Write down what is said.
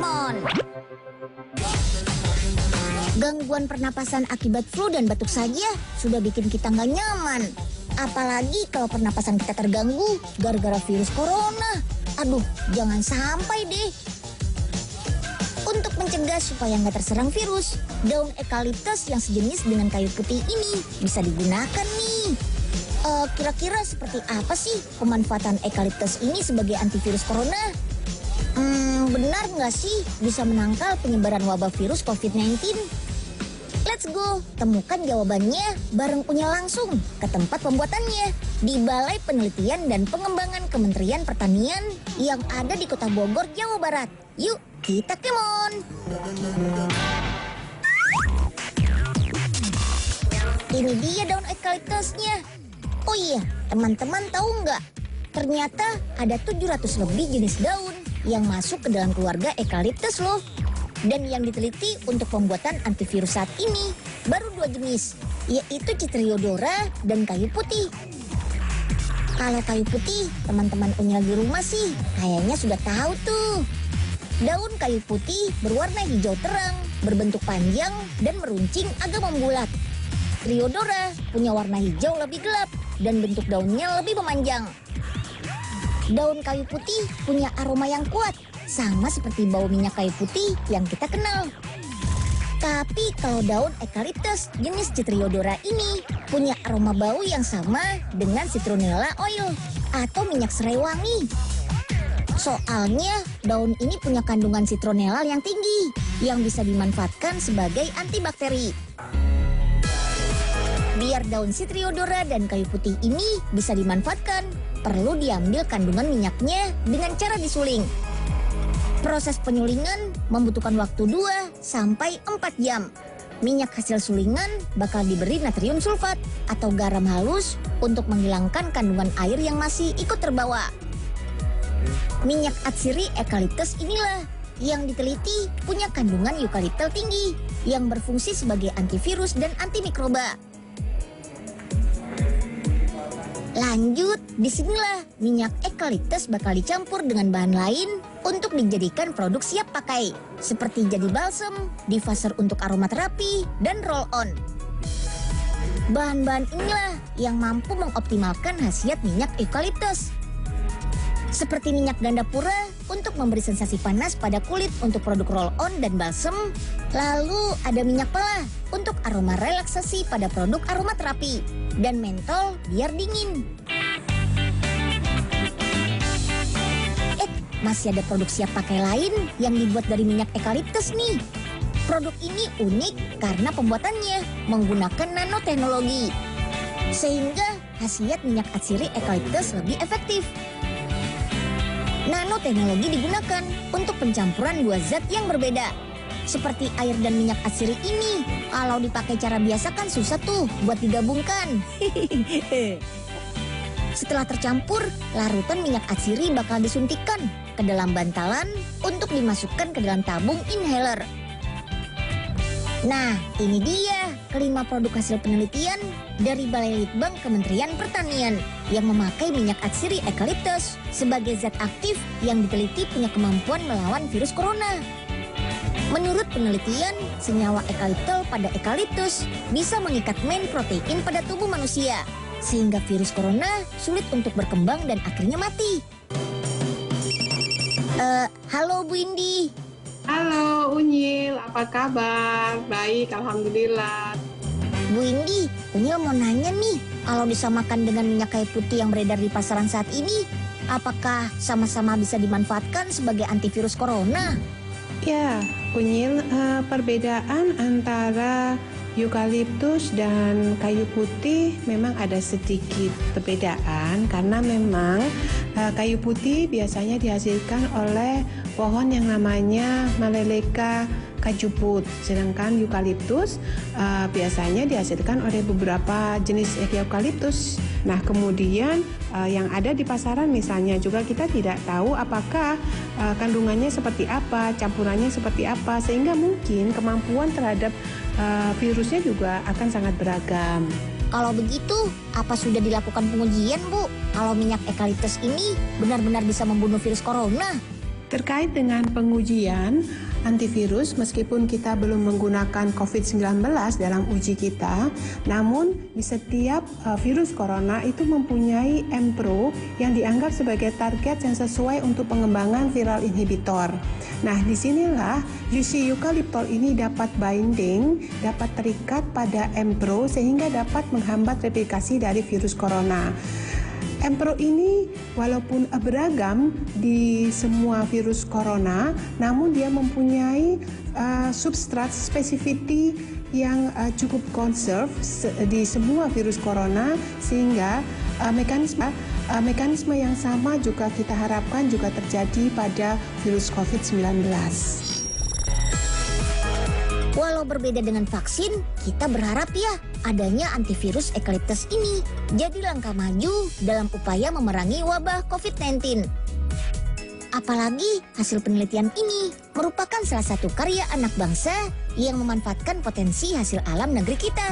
Kemon. Gangguan pernapasan akibat flu dan batuk saja sudah bikin kita nggak nyaman. Apalagi kalau pernapasan kita terganggu gara-gara virus corona. Aduh, jangan sampai deh. Untuk mencegah supaya nggak terserang virus, daun eukaliptus yang sejenis dengan kayu putih ini bisa digunakan nih. Kira-kira seperti apa sih pemanfaatan eukaliptus ini sebagai antivirus corona? Benar nggak sih bisa menangkal penyebaran wabah virus COVID-19? Let's go, temukan jawabannya bareng Unyil langsung ke tempat pembuatannya di Balai Penelitian dan Pengembangan Kementerian Pertanian yang ada di Kota Bogor, Jawa Barat. Yuk, kita kemon! Ini dia daun eukaliptusnya. Oh iya, teman-teman tahu nggak? Ternyata ada 700 lebih jenis daun yang masuk ke dalam keluarga eukaliptus loh. Dan yang diteliti untuk pembuatan antivirus saat ini baru 2 jenis, yaitu Citriodora dan kayu putih. Kalau kayu putih, teman-teman Unyil di rumah sih kayaknya sudah tahu tuh. Daun kayu putih berwarna hijau terang, berbentuk panjang dan meruncing agak membulat. Triodora punya warna hijau lebih gelap dan bentuk daunnya lebih memanjang. Daun kayu putih punya aroma yang kuat, sama seperti bau minyak kayu putih yang kita kenal. Tapi kalau daun eukaliptus jenis Citriodora ini punya aroma bau yang sama dengan citronella oil atau minyak serai wangi. Soalnya daun ini punya kandungan citronella yang tinggi yang bisa dimanfaatkan sebagai antibakteri. Biar daun Citriodora dan kayu putih ini bisa dimanfaatkan, perlu diambil kandungan minyaknya dengan cara disuling. Proses penyulingan membutuhkan waktu 2-4 jam. Minyak hasil sulingan bakal diberi natrium sulfat atau garam halus untuk menghilangkan kandungan air yang masih ikut terbawa. Minyak atsiri eukaliptus inilah yang diteliti punya kandungan eukaliptal tinggi yang berfungsi sebagai antivirus dan antimikroba. Lanjut, disinilah minyak eukaliptus bakal dicampur dengan bahan lain untuk dijadikan produk siap pakai, seperti jadi balsem, diffuser untuk aromaterapi, dan roll-on. Bahan-bahan inilah yang mampu mengoptimalkan khasiat minyak eukaliptus. Seperti minyak gandapura untuk memberi sensasi panas pada kulit untuk produk roll-on dan balsem. Lalu ada minyak pala untuk aroma relaksasi pada produk aromaterapi. Dan mentol biar dingin. Masih ada produk siap pakai lain yang dibuat dari minyak eukaliptus nih. Produk ini unik karena pembuatannya menggunakan nanoteknologi. Sehingga khasiat minyak atsiri eukaliptus lebih efektif. Nanoteknologi digunakan untuk pencampuran 2 zat yang berbeda. Seperti air dan minyak atsiri ini, kalau dipakai cara biasa kan susah tuh buat digabungkan. Setelah tercampur, larutan minyak atsiri bakal disuntikkan ke dalam bantalan untuk dimasukkan ke dalam tabung inhaler. Nah, ini dia kelima produk hasil penelitian dari Balai Litbang Kementerian Pertanian yang memakai minyak atsiri eukaliptus sebagai zat aktif yang diteliti punya kemampuan melawan virus corona. Menurut penelitian, senyawa eukaliptol pada eukaliptus bisa mengikat main protein pada tubuh manusia, sehingga virus corona sulit untuk berkembang dan akhirnya mati. Halo Bu Indi. Halo Unyil, apa kabar? Baik, alhamdulillah. Bu Indi, Unyil mau nanya nih, kalau disamakan dengan minyak kayu putih yang beredar di pasaran saat ini, apakah sama-sama bisa dimanfaatkan sebagai antivirus corona? Ya, Unyil, perbedaan antara eukaliptus dan kayu putih memang ada sedikit perbedaan karena memang kayu putih biasanya dihasilkan oleh pohon yang namanya Maleleka kajuput, sedangkan eukaliptus biasanya dihasilkan oleh beberapa jenis eukaliptus. Nah, kemudian yang ada di pasaran misalnya juga kita tidak tahu apakah kandungannya seperti apa, campurannya seperti apa, sehingga mungkin kemampuan terhadap virusnya juga akan sangat beragam. Kalau begitu, apa sudah dilakukan pengujian, Bu? Kalau minyak eukaliptus ini benar-benar bisa membunuh virus corona? Terkait dengan pengujian antivirus, meskipun kita belum menggunakan COVID-19 dalam uji kita, namun di setiap virus corona itu mempunyai Mpro yang dianggap sebagai target yang sesuai untuk pengembangan viral inhibitor. Nah, disinilah UC eucalyptol ini dapat binding, dapat terikat pada Mpro sehingga dapat menghambat replikasi dari virus corona. Mpro ini walaupun beragam di semua virus corona, namun dia mempunyai substrat specificity yang cukup conserve di semua virus corona, sehingga mekanisme yang sama juga kita harapkan juga terjadi pada virus COVID-19. Walau berbeda dengan vaksin, kita berharap ya adanya antivirus eukaliptus ini jadi langkah maju dalam upaya memerangi wabah COVID-19. Apalagi hasil penelitian ini merupakan salah satu karya anak bangsa yang memanfaatkan potensi hasil alam negeri kita.